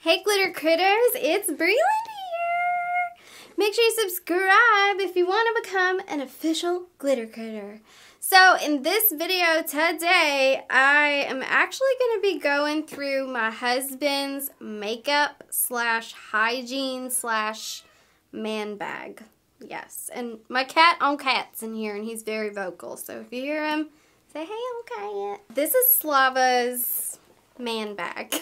Hey glitter critters, it's Breland here! Make sure you subscribe if you want to become an official glitter critter. So in this video today, I am actually going to be going through my husband's makeup slash hygiene slash man bag. Yes, and my cat on cat's in here and he's very vocal, so if you hear him, say hey on cat. This is Slava's man bag.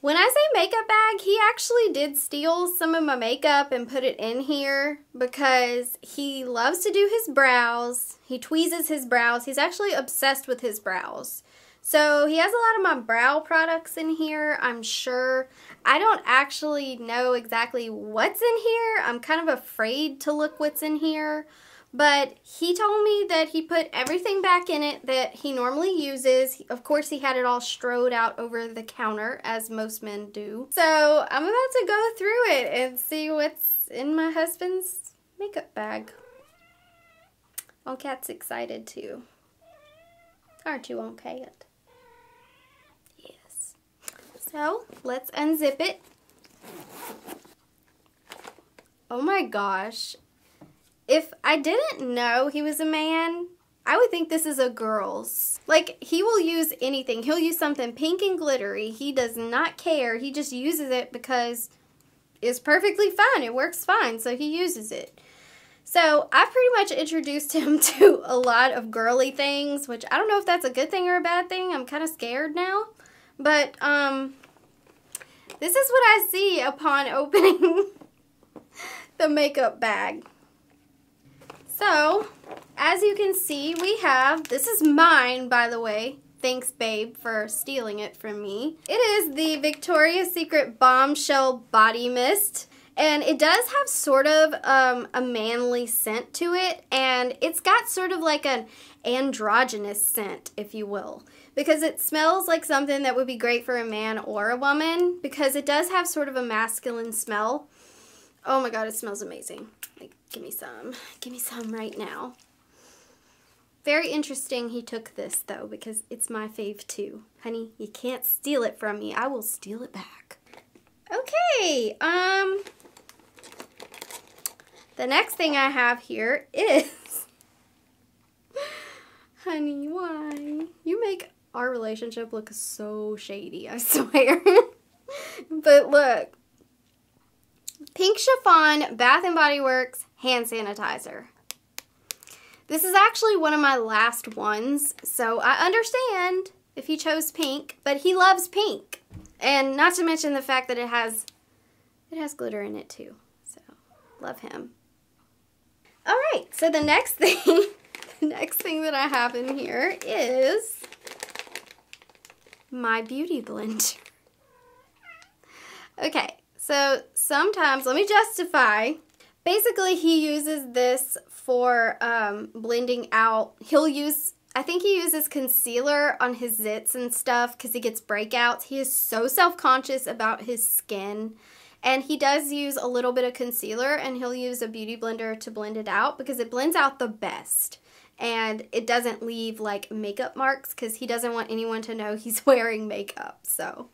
When I say makeup bag, he actually did steal some of my makeup and put it in here because he loves to do his brows. He tweezes his brows. He's actually obsessed with his brows. So he has a lot of my brow products in here, I'm sure. I don't actually know exactly what's in here. I'm kind of afraid to look what's in here. But he told me that he put everything back in it that he normally uses. Of course, he had it all strode out over the counter, as most men do. So I'm about to go through it and see what's in my husband's makeup bag. Oh, Cat's excited too. Aren't you, on Cat? Yes. So let's unzip it. Oh my gosh. If I didn't know he was a man, I would think this is a girl's. Like, he will use anything. He'll use something pink and glittery. He does not care. He just uses it because it's perfectly fine. It works fine, so he uses it. So, I've pretty much introduced him to a lot of girly things, which I don't know if that's a good thing or a bad thing. I'm kind of scared now. But, this is what I see upon opening the makeup bag. So, as you can see, we have, this is mine, by the way. Thanks, babe, for stealing it from me. It is the Victoria's Secret Bombshell Body Mist. And it does have sort of a manly scent to it. And it's got sort of like an androgynous scent, if you will. Because it smells like something that would be great for a man or a woman. Because it does have sort of a masculine smell. Oh my god, it smells amazing. Like, give me some right now. Very interesting he took this though, because it's my fave too. Honey, you can't steal it from me. I will steal it back. Okay, the next thing I have here is, honey, why? You make our relationship look so shady, I swear. But look. Pink Chiffon Bath & Body Works hand sanitizer. This is actually one of my last ones, so I understand if he chose pink, but he loves pink. And not to mention the fact that it has glitter in it too. So, love him. Alright, so the next thing that I have in here is my beauty blender. Okay. So sometimes, let me justify, basically he uses this for blending out. I think he uses concealer on his zits and stuff because he gets breakouts. He is so self-conscious about his skin. And he does use a little bit of concealer and he'll use a beauty blender to blend it out because it blends out the best. And it doesn't leave like makeup marks because he doesn't want anyone to know he's wearing makeup. So,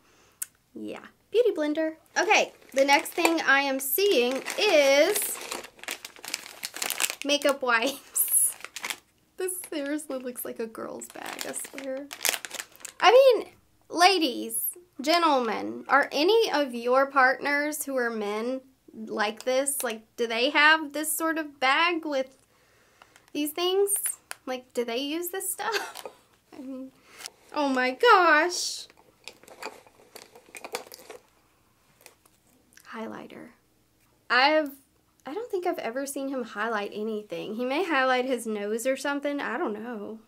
yeah. Beauty blender. Okay, the next thing I am seeing is makeup wipes. This seriously looks like a girl's bag, I swear. I mean, ladies, gentlemen, are any of your partners who are men like this? Like, do they have this sort of bag with these things? Like, do they use this stuff? I mean, oh my gosh. Highlighter. I don't think I've ever seen him highlight anything. He may highlight his nose or something. I don't know.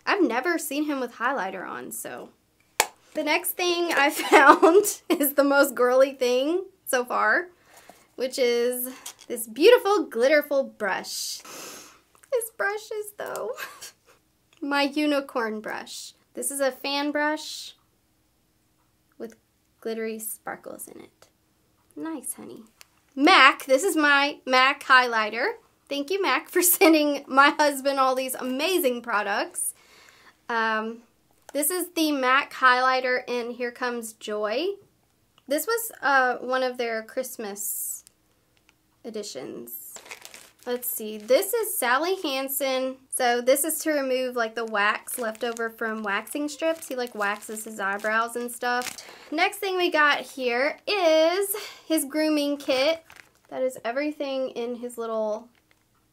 I've never seen him with highlighter on, so. The next thing I found is the most girly thing so far, which is this beautiful glitterful brush. His brushes, though. My unicorn brush. This is a fan brush with glittery sparkles in it. Nice, honey. MAC, this is my MAC highlighter. Thank you, MAC, for sending my husband all these amazing products. This is the MAC highlighter in Here Comes Joy. This was one of their Christmas editions. Let's see. This is Sally Hansen. So this is to remove like the wax left over from waxing strips. He like waxes his eyebrows and stuff. Next thing we got here is his grooming kit. That is everything in his little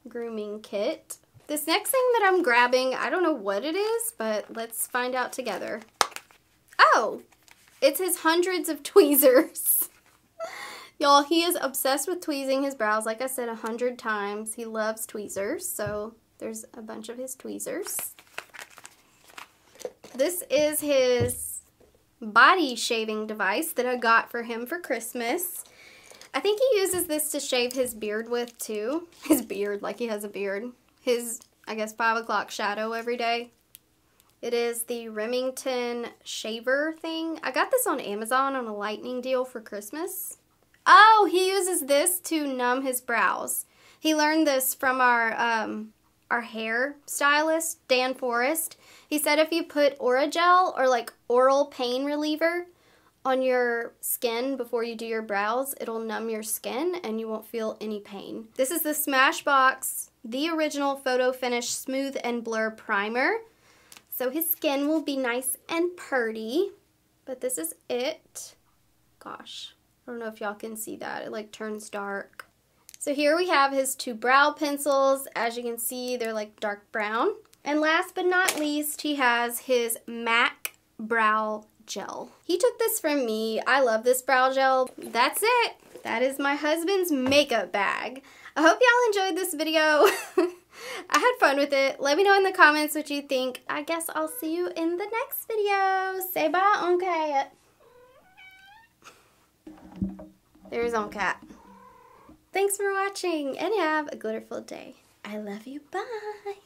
grooming kit. This next thing that I'm grabbing, I don't know what it is, but let's find out together. Oh, it's his hundreds of tweezers. Y'all, he is obsessed with tweezing his brows, like I said 100 times. He loves tweezers, so there's a bunch of his tweezers. This is his body shaving device that I got for him for Christmas. I think he uses this to shave his beard with, too. His beard, like he has a beard. His, I guess, 5 o'clock shadow every day. It is the Remington shaver thing. I got this on Amazon on a lightning deal for Christmas. Oh, he uses this to numb his brows. He learned this from our hair stylist, Dan Forrest. He said if you put Orajel or like oral pain reliever on your skin before you do your brows, it'll numb your skin and you won't feel any pain. This is the Smashbox, the original Photo Finish Smooth and Blur Primer. So his skin will be nice and purty, but this is it. Gosh. I don't know if y'all can see that. It like turns dark. So here we have his 2 brow pencils. As you can see, they're like dark brown. And last but not least, he has his MAC brow gel. He took this from me. I love this brow gel. That's it. That is my husband's makeup bag. I hope y'all enjoyed this video. I had fun with it. Let me know in the comments what you think. I guess I'll see you in the next video. Say bye, on cat. There's on cat. Thanks for watching and have a glitterful day. I love you. Bye.